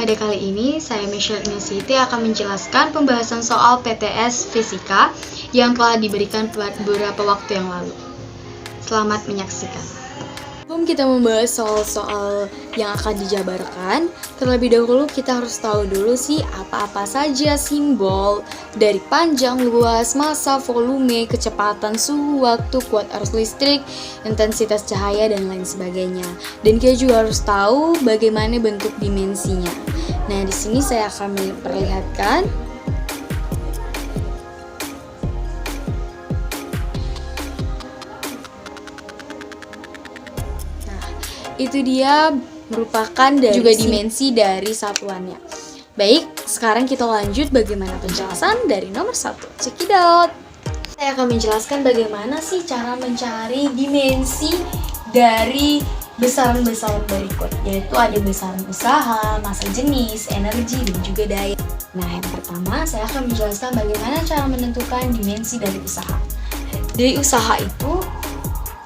Pada kali ini, saya Michelle Inesiti akan menjelaskan pembahasan soal PTS Fisika yang telah diberikan beberapa waktu yang lalu. Selamat menyaksikan. Sebelum kita membahas soal-soal yang akan dijabarkan, terlebih dahulu kita harus tahu dulu sih apa-apa saja simbol dari panjang, luas, massa, volume, kecepatan, suhu, waktu, kuat arus listrik, intensitas cahaya, dan lain sebagainya. Dan kita juga harus tahu bagaimana bentuk dimensinya. Nah, di sini saya akan memperlihatkan itu dia merupakan dari juga dimensi dari satuannya. Baik, sekarang kita lanjut bagaimana penjelasan dari nomor 1. Check it out. Saya akan menjelaskan bagaimana sih cara mencari dimensi dari besaran-besaran berikut, yaitu ada besaran usaha, massa jenis, energi, dan juga daya. Nah, yang pertama saya akan menjelaskan bagaimana cara menentukan dimensi dari usaha. Dari usaha itu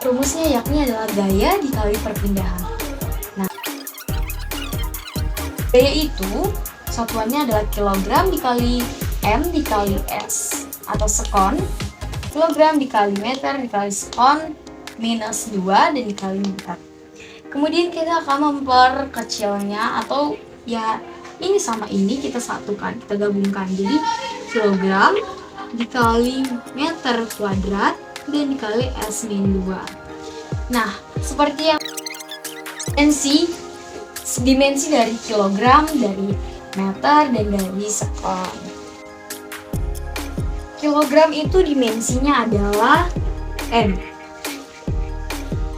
rumusnya yakni adalah gaya dikali perpindahan. Nah, gaya itu satuannya adalah kilogram dikali M dikali S atau sekon, kilogram dikali meter dikali sekon minus 2 dan dikali meter. Kemudian kita akan memperkecilnya atau ya ini sama ini kita satukan, kita gabungkan. Jadi kilogram dikali meter kuadrat dan dikali S-2. Nah, seperti yang dimensi dari kilogram, dari meter, dan dari sekon. Kilogram itu dimensinya adalah M.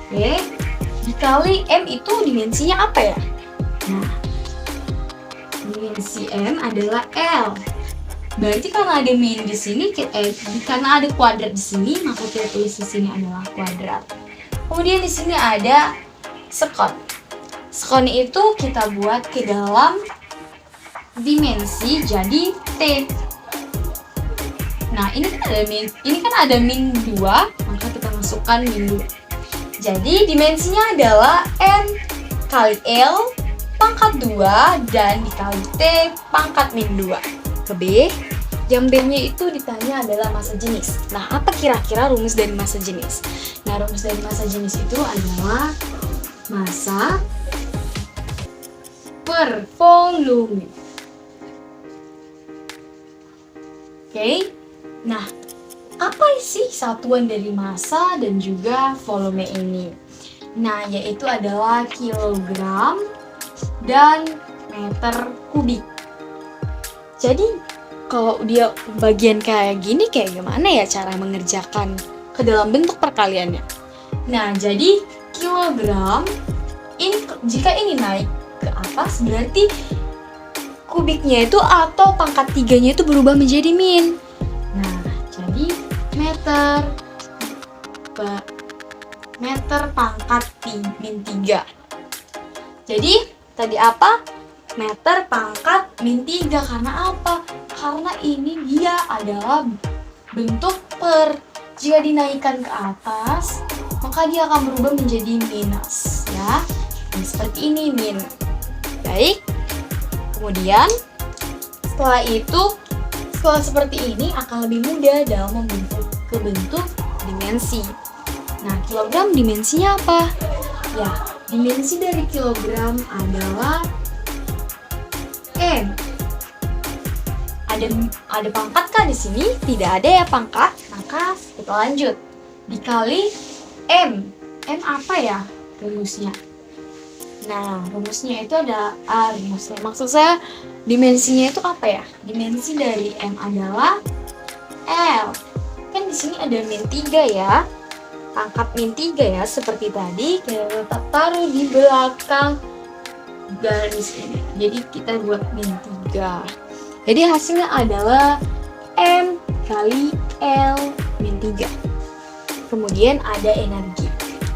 Oke, dikali M itu dimensinya apa ya? Nah, dimensi M adalah L. Berarti karena ada min di sini, karena ada kuadrat di sini, maka kita tulis di sini adalah kuadrat. Kemudian di sini ada sekon. Sekon itu kita buat ke dalam dimensi jadi T. Nah, ini kan ada min 2, maka kita masukkan min 2. Jadi dimensinya adalah M kali L pangkat 2 dan dikali T pangkat min 2. Ke B, yang B-nya itu ditanya adalah massa jenis. Nah, apa kira-kira rumus dari massa jenis? Nah, rumus dari massa jenis itu adalah massa per volume. Oke. Nah, apa sih satuan dari massa dan juga volume ini? Nah, yaitu adalah kilogram dan meter kubik. Jadi, kalau dia bagian kayak gini, kayak gimana ya cara mengerjakan ke dalam bentuk perkaliannya? Nah, jadi kilogram, jika ini naik ke atas, berarti kubiknya itu atau pangkat 3-nya itu berubah menjadi min. Nah, jadi meter pangkat min 3. Jadi, tadi apa? Meter pangkat min 3. Karena apa? Karena ini dia adalah bentuk per. Jika dinaikkan ke atas, maka dia akan berubah menjadi minus, ya. Nah, seperti ini min. Baik. Kemudian setelah seperti ini akan lebih mudah dalam membentuk ke bentuk dimensi. Nah, kilogram dimensinya apa? Ya, dimensi dari kilogram adalah M. Ada pangkat kah di sini? Tidak ada ya pangkat. Maka kita lanjut. Dikali M. M apa ya rumusnya? Nah, rumusnya itu ada rumusnya. Maksud saya dimensinya itu apa ya? Dimensi dari M adalah L. Kan di sini ada min 3 ya. Pangkat min 3 ya, seperti tadi kita tetap taruh di belakang garis ini. Jadi kita buat min 3. Jadi hasilnya adalah M kali L min 3. Kemudian ada energi.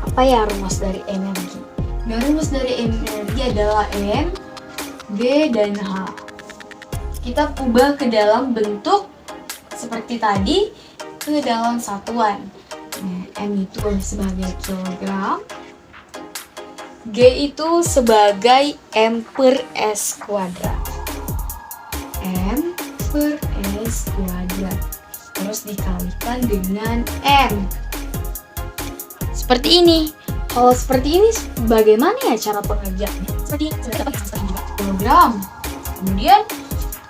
Apa ya rumus dari energi? Nah, rumus dari energi adalah M, B, dan H. Kita ubah ke dalam bentuk seperti tadi, ke dalam satuan. Nah, M itu sebagai kilogram, G itu sebagai M per S kuadrat. M per S kuadrat. Terus dikalikan dengan M. Seperti ini. Kalau seperti ini bagaimana ya cara pengerjaannya? Seperti kilogram. Kemudian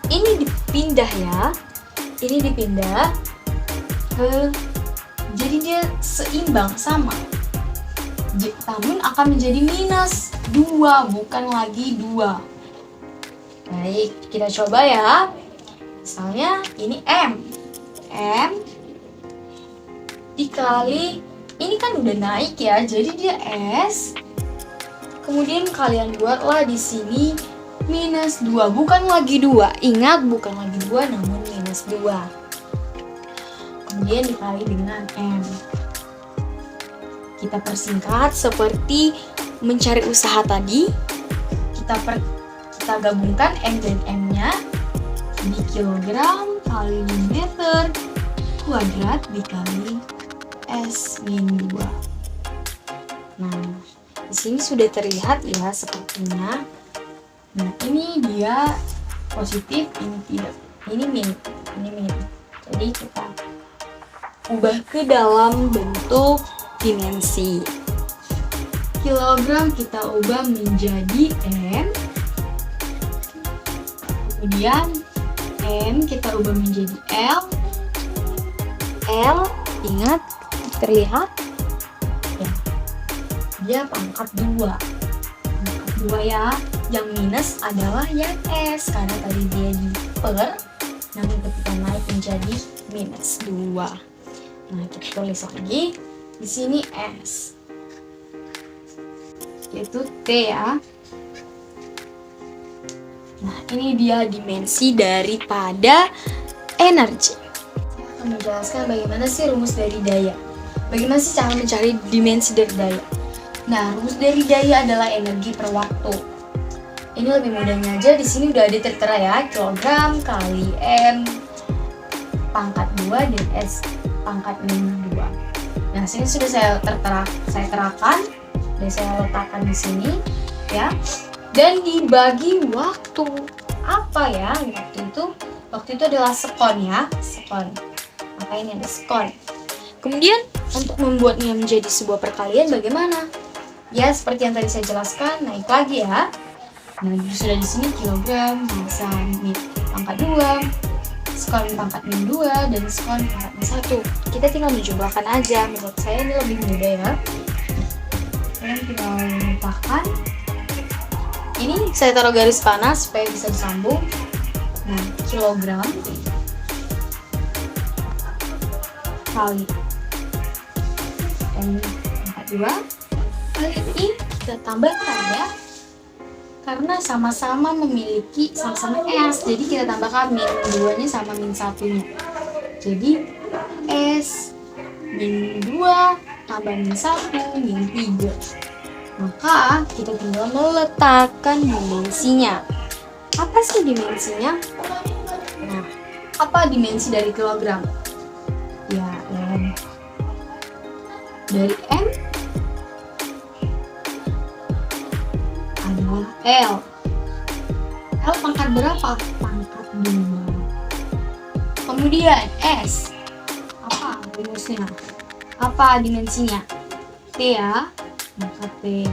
ini dipindah ya. Ini dipindah ke, jadi dia seimbang sama. Namun akan menjadi minus 2, bukan lagi 2. Baik, kita coba ya. Misalnya ini M. M dikali, ini kan udah naik ya, jadi dia S. Kemudian kalian buatlah di sini minus 2, bukan lagi 2. Ingat, bukan lagi 2 namun minus 2. Kemudian dikali dengan M. Kita persingkat seperti mencari usaha tadi. Kita gabungkan M dan M-nya di kilogram kali meter kuadrat dikali S min 2. Nah, di sini sudah terlihat ya sepertinya. Nah, ini dia positif, ini tidak. Ini min. Jadi kita ubah ke dalam bentuk dimensi. Kilogram kita ubah menjadi M. Kemudian M kita ubah menjadi L. L, ingat, terlihat ya, dia pangkat 2. Pangkat 2 ya. Yang minus adalah yang S karena tadi dia di per, namun ketika naik menjadi minus 2. Nah, kita tulis lagi di sini S, yaitu T ya. Nah, ini dia dimensi daripada energi. Saya akan menjelaskan bagaimana sih rumus dari daya. Bagaimana sih cara mencari dimensi dari daya? Nah, rumus dari daya adalah energi per waktu. Ini lebih mudahnya aja, di sini udah ada tertera ya, kilogram kali M pangkat 2 dan S pangkat min 2. Nah, sini sudah saya terakan dan saya letakkan di sini ya. Dan dibagi waktu. Apa ya? Waktu itu adalah sekon ya, sekon. Maka ini ada sekon. Kemudian untuk membuatnya menjadi sebuah perkalian bagaimana? Ya, seperti yang tadi saya jelaskan, naik lagi ya. Nah, sudah di sini kilogram bisa min pangkat 2, skon pangkat min 2, dan skon pangkat min 1. Kita tinggal menjumlahkan aja. Menurut saya ini lebih mudah ya. Kalian tinggal letakkan. Ini saya taruh garis panas supaya bisa disambung. Nah, kilogram kali M pangkat 2 kali ini kita tambahkan ya. Karena sama-sama memiliki sama-sama S, jadi kita tambahkan min 2-nya sama min 1-nya. Jadi S min 2 tambah min 1 min 3. Maka kita tinggal meletakkan dimensinya. Apa sih dimensinya? Nah, apa dimensi dari kilogram? Ya, M. Dari M adalah L. L pangkat berapa? Pangkat 2. Kemudian S. Apa rumusnya? Apa dimensinya? T ya. Maka T.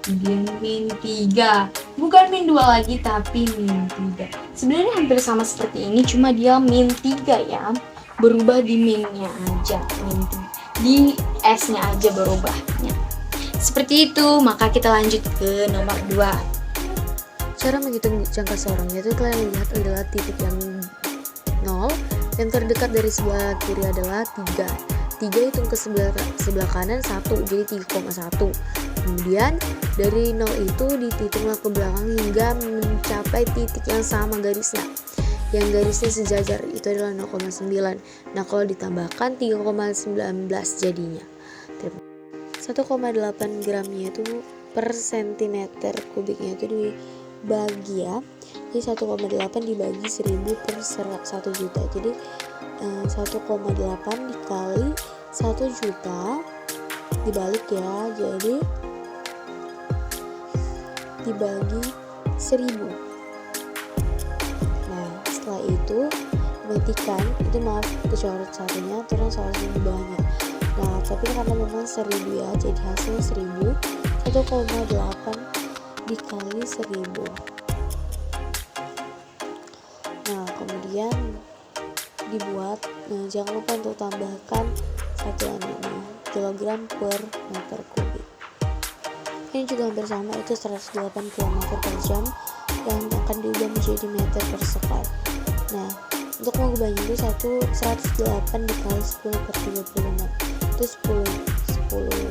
Kemudian min 3. Bukan min 2 lagi tapi min 3. Sebenarnya hampir sama seperti ini, cuma dia min 3 ya. Berubah di minnya aja, min 3. Di S-nya aja berubahnya. Seperti itu, maka kita lanjut ke nomor 2. Cara menghitung jangka seorang, yaitu kalian lihat adalah titik yang 0, yang terdekat dari sebelah kiri adalah 3. 3 hitung ke sebelah kanan 1, jadi 3,1. Kemudian dari 0 itu dihitunglah ke belakang hingga mencapai titik yang sama garisnya. Yang garisnya sejajar itu adalah 0,9. Nah, kalau ditambahkan 3,19 jadinya. 1,8 gramnya itu per sentimeter kubiknya itu dibagi ya. Jadi 1,8 dibagi 1000 per 1 juta. Jadi 1,8 dikali 1 juta dibalik ya. Jadi dibagi 1000. Nah, setelah itu perhatikan, itu maaf kecoret satunya, terus soalnya di bawahnya. Nah, tapi karena memang 1000 ya, jadi hasil 1,8 dikali 1000. Nah, kemudian dibuat, jangan lupa untuk tambahkan satuannya, kilogram per meter kubik. Ini juga hampir sama, itu 108 km per jam yang akan diubah menjadi meter per second. Nah, untuk mengubahnya itu 108 dikali 10 per 36, itu 10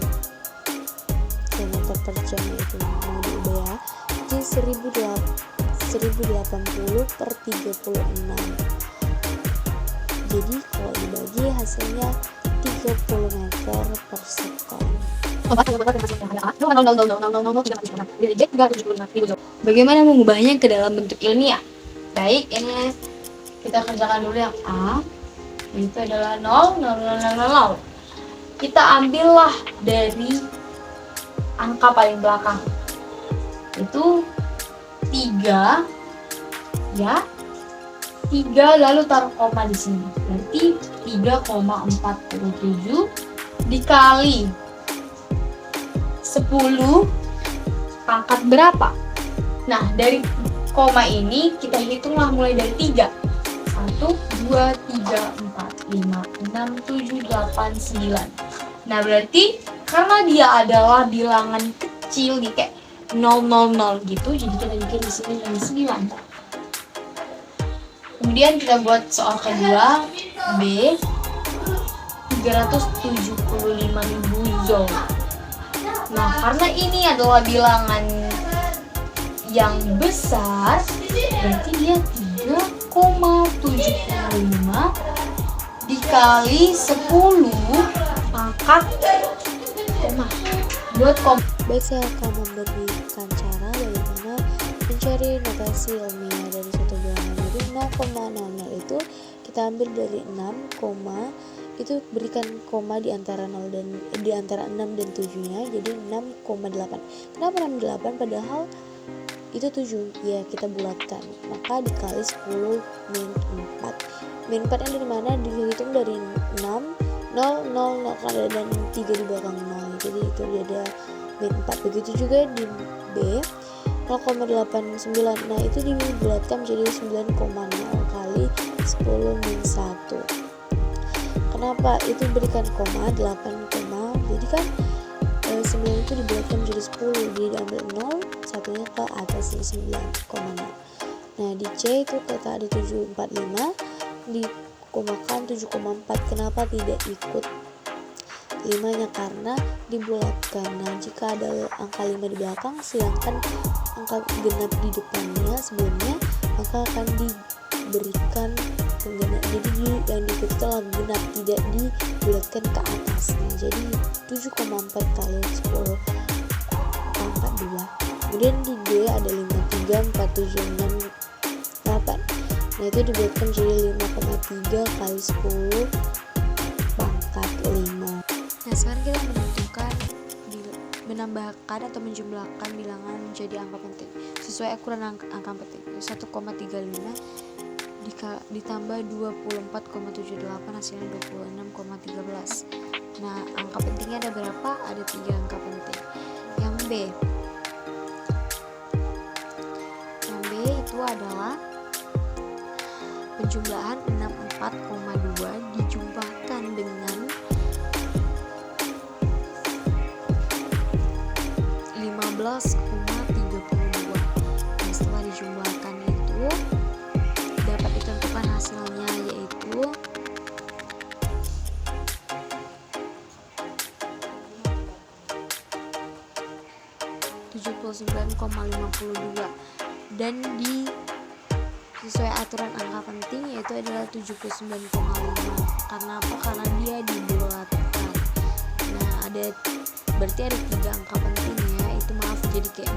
km per jam, itu mau diubah ya, jadi 1080 per 36. Jadi kalau dibagi hasilnya 30 meter per second. Bagaimana mengubahnya ke dalam bentuk ilmiah? Baik, ini kita kerjakan dulu yang A. Itu adalah 0,0000. Kita ambillah dari angka paling belakang. Itu 3 ya. 3 lalu taruh koma di sini. Berarti 3,47 dikali 10 pangkat berapa? Nah, dari koma ini kita hitunglah mulai dari 3. 1, 2, 3, 4, 5, 6, 7, 8, 9. Nah, berarti karena dia adalah bilangan kecil di kayak 000 gitu, jadi kita bikin di sini dari 9. Kemudian kita buat soal kedua, B, 375.000 joule. Nah, karena ini adalah bilangan yang besar, berarti dia 3,75 dikali 10 pangkat koma. Buat koma. Baik, saya akan memberikan cara bagaimana mencari notasi ilmiah dari satu bilangan. Jadi 0,00 itu kita ambil dari 6, itu berikan koma di antara 6 dan 7-nya, jadi 6,8. Kenapa 6,8 padahal itu 7? Ya, kita bulatkan. Maka dikali 10 min 4. Min 4 yang dari mana? Dihitung dari 6, 0, 0, 0 dan 3 di belakang 0. Jadi itu ada min 4. Begitu juga di B, 0,89. Nah, itu dibulatkan menjadi 9,0 kali 10 min 1. Kenapa itu berikan koma 8, jadi kan 9 itu dibulatkan menjadi 10, jadi diambil 0, satunya ke atas 9,0. Nah, di C itu kita ada 745 dikomakan 7,4. Kenapa tidak ikut 5-nya? Karena dibulatkan. Nah, jika ada angka 5 di belakang sedangkan angka genap di depannya sebelumnya, maka akan diberikan penggenap. Jadi yang diikuti adalah genap, tidak dibulatkan ke atas. Nah, jadi 7,4 kali 10 pangkat 2. Kemudian di D ada 53, 47, 6, 8. Nah, itu dibulatkan jadi 5,3 kali 10 pangkat 5. Nah, sekarang kita menambahkan atau menjumlahkan bilangan menjadi angka penting sesuai ukuran angka penting. 1,35 ditambah 24,78 hasilnya 26,13. Nah, angka pentingnya ada berapa? Ada 3 angka penting. Yang B itu adalah penjumlahan 64,2 dijumlahkan dengan 15,32. Nah, setelah dijumlahkan itu dapat ditentukan hasilnya, yaitu 79,52, dan sesuai aturan angka penting yaitu adalah 79,5. Karena apa? Karena dia dibulatkan. Nah, berarti ada 3 angka penting ya. Itu maaf, jadi kayak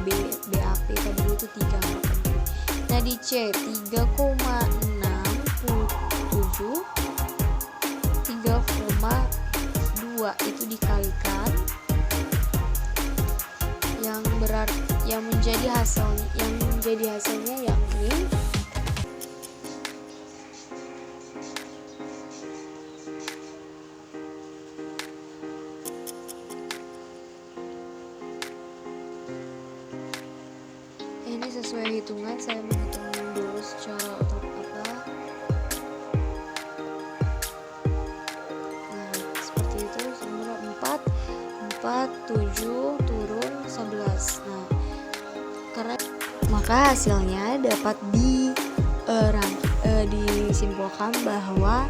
BAP tadi itu 3 angka penting. Nah, di C 3,67 3,2 itu dikalikan, yang menjadi hasilnya yakni ini sesuai hitungan. Saya menghitung dulu secara seperti itu. Nomor 4 7 turun 11. Maka hasilnya dapat disimpulkan bahwa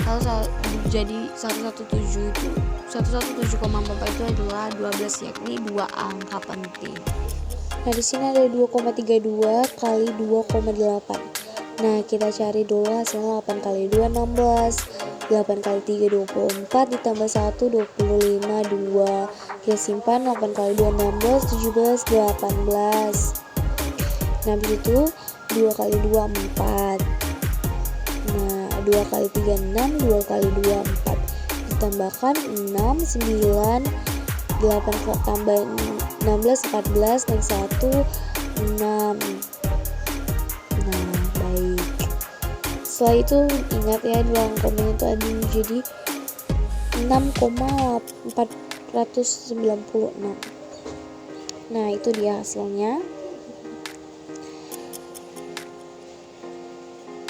117,4 itu adalah 12, yakni 2 angka penting. Nah, di sini ada 2,32 kali 2,8. Nah, kita cari dulu hasilnya. 8 kali 2 16, 8 kali 3 24, ditambah 1 25, 2. Kita simpan. 8 kali 2 16, 17 18. Nah, begitu 2 kali 2 4. Nah, 2 kali 3 6, 2 kali 2 4. Ditambahkan 6 9, 8 tambah 16 14 dan 1 6. Nah, baik. Setelah itu ingat ya, dua angka itu ada menjadi 6,496. Nah, itu dia hasilnya.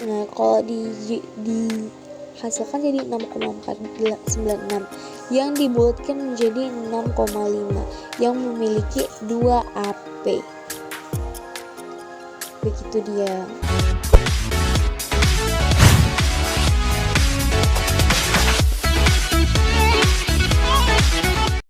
Nah, kalau dihasilkan jadi 6,496, yang dibulatkan menjadi 6,5, yang memiliki 2 AP. Begitu dia.